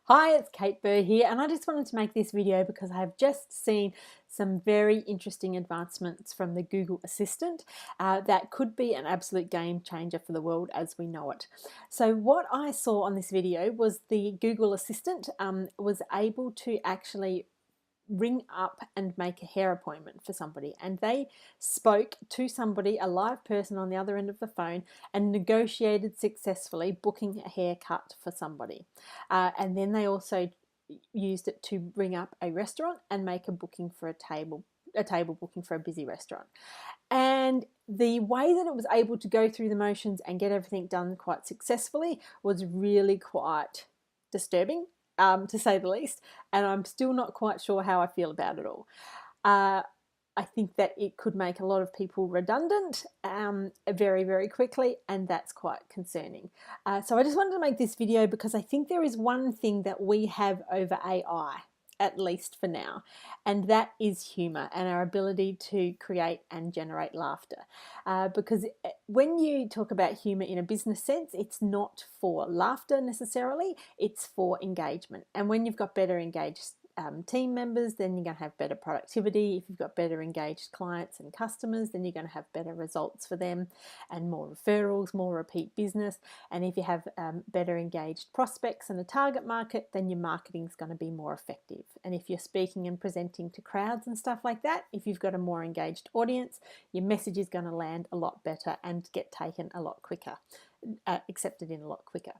Hi, it's Kate Burr here, and I just wanted to make this video because I have just seen some very interesting advancements from the Google Assistant that could be an absolute game changer for the world as we know it. So what I saw on this video was the Google Assistant was able to actually ring up and make a hair appointment for somebody, and they spoke to somebody, a live person on the other end of the phone, and negotiated successfully booking a haircut for somebody. And then they also used it to ring up a restaurant and make a booking for a table booking for a busy restaurant. And the way that it was able to go through the motions and get everything done quite successfully was really quite disturbing, to say the least, and I'm still not quite sure how I feel about it all. I think that it could make a lot of people redundant very, very quickly, and that's quite concerning. So I just wanted to make this video because I think there is one thing that we have over AI, at least for now, and that is humour and our ability to create and generate laughter. Because when you talk about humour in a business sense, it's not for laughter necessarily, it's for engagement. And when you've got better engaged team members, then you're going to have better productivity. If you've got better engaged clients and customers, then you're going to have better results for them and more referrals, more repeat business. And if you have better engaged prospects and a target market, then your marketing is going to be more effective. And if you're speaking and presenting to crowds and stuff like that, if you've got a more engaged audience, your message is going to land a lot better and get taken a lot quicker, accepted in a lot quicker.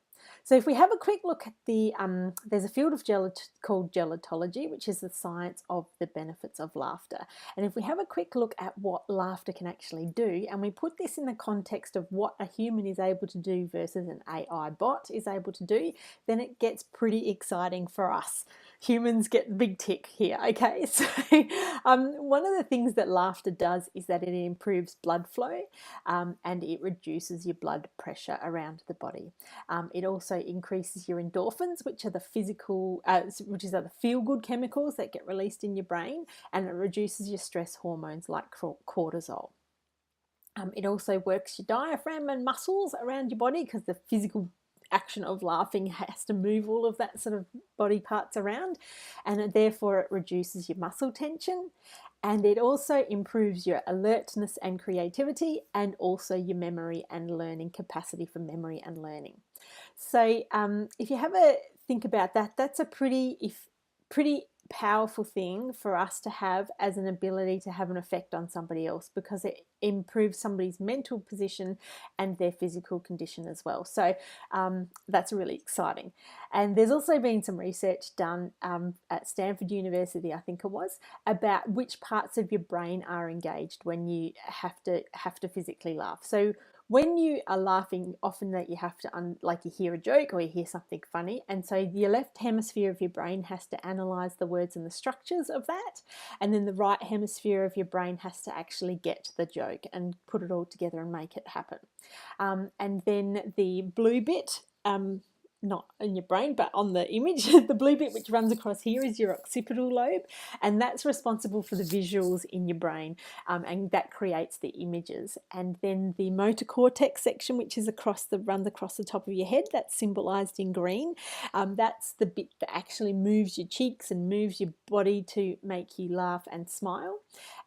So if we have a quick look at there's a field of called gelotology, which is the science of the benefits of laughter. And if we have a quick look at what laughter can actually do, and we put this in the context of what a human is able to do versus an AI bot is able to do, then it gets pretty exciting for us. Humans get big tick here, okay? So one of the things that laughter does is that it improves blood flow and it reduces your blood pressure around the body. It also increases your endorphins, which are the feel-good chemicals that get released in your brain, and it reduces your stress hormones like cortisol. It also works your diaphragm and muscles around your body because the physical action of laughing has to move all of that sort of body parts around, and therefore it reduces your muscle tension, and it also improves your alertness and creativity, and also your memory and learning capacity for memory and learning. So if you have a think about that, that's a pretty powerful thing for us to have as an ability to have an effect on somebody else, because it improves somebody's mental position and their physical condition as well. So that's really exciting. And there's also been some research done at Stanford University, I think it was, about which parts of your brain are engaged when you have to physically laugh. So when you are laughing, often that you have to, like you hear a joke or you hear something funny, and so your left hemisphere of your brain has to analyze the words and the structures of that, and then the right hemisphere of your brain has to actually get the joke and put it all together and make it happen. And then the blue bit, not in your brain but on the image, the blue bit which runs across here is your occipital lobe, and that's responsible for the visuals in your brain, and that creates the images. And then the motor cortex section, which is runs across the top of your head, that's symbolized in green. That's the bit that actually moves your cheeks and moves your body to make you laugh and smile.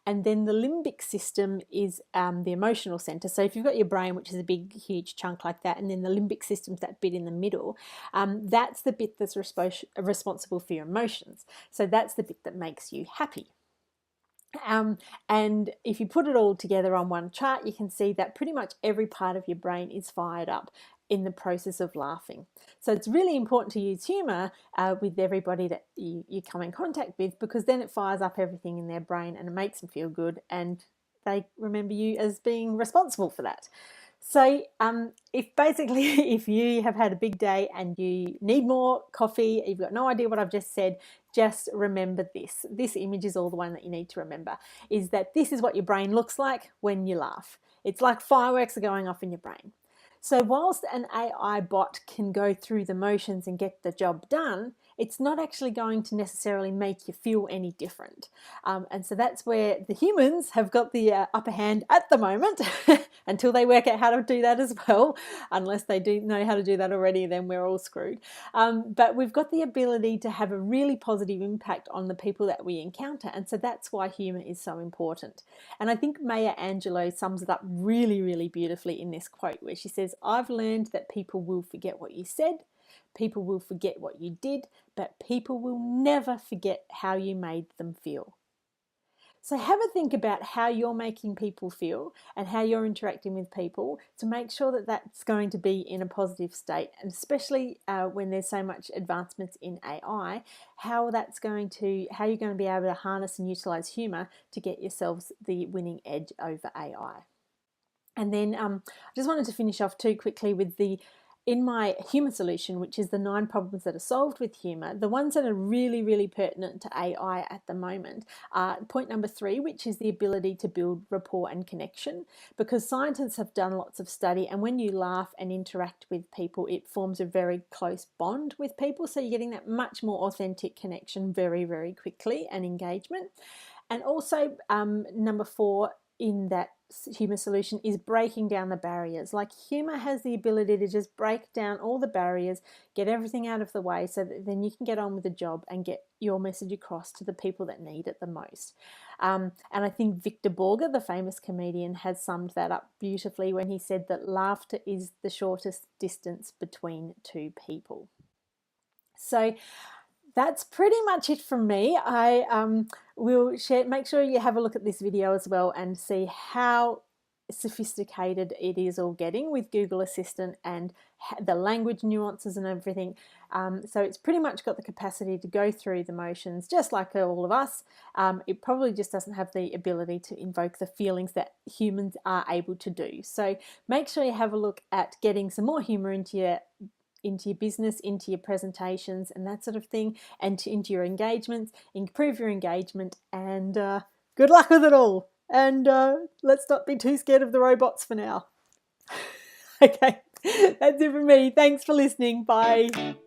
And then the limbic system is the emotional center. So if you've got your brain, which is a big huge chunk like that, and then the limbic system's that bit in the middle, that's the bit that's responsible for your emotions. So that's the bit that makes you happy. And if you put it all together on one chart, you can see that pretty much every part of your brain is fired up in the process of laughing. So it's really important to use humour with everybody that you come in contact with, because then it fires up everything in their brain and it makes them feel good, and they remember you as being responsible for that. So if you have had a big day and you need more coffee, you've got no idea what I've just said, just remember this. This image is all the one that you need to remember, is that this is what your brain looks like when you laugh. It's like fireworks are going off in your brain. So whilst an AI bot can go through the motions and get the job done, it's not actually going to necessarily make you feel any different. And so that's where the humans have got the upper hand at the moment until they work out how to do that as well. Unless they do know how to do that already, then we're all screwed. But we've got the ability to have a really positive impact on the people that we encounter. And so that's why humour is so important. And I think Maya Angelou sums it up really, really beautifully in this quote where she says, "I've learned that people will forget what you said, people will forget what you did, but people will never forget how you made them feel." So have a think about how you're making people feel and how you're interacting with people to make sure that that's going to be in a positive state, and especially when there's so much advancements in AI, how you're going to be able to harness and utilize humor to get yourselves the winning edge over AI. And then I just wanted to finish off too quickly with in my humour solution, which is the 9 problems that are solved with humour, the ones that are really, really pertinent to AI at the moment are point number 3, which is the ability to build rapport and connection, because scientists have done lots of study, and when you laugh and interact with people, it forms a very close bond with people, so you're getting that much more authentic connection very, very quickly and engagement. And also number 4 in that humour solution is breaking down the barriers. Like, humour has the ability to just break down all the barriers, get everything out of the way so that then you can get on with the job and get your message across to the people that need it the most. And I think Victor Borge, the famous comedian, has summed that up beautifully when he said that laughter is the shortest distance between two people. So that's pretty much it from me. I will make sure you have a look at this video as well and see how sophisticated it is all getting with Google Assistant and the language nuances and everything. So it's pretty much got the capacity to go through the motions just like all of us. It probably just doesn't have the ability to invoke the feelings that humans are able to do. So make sure you have a look at getting some more humor into your business, into your presentations and that sort of thing, and into your engagements. Improve your engagement, and good luck with it all. And let's not be too scared of the robots for now. Okay, that's it from me. Thanks for listening. Bye.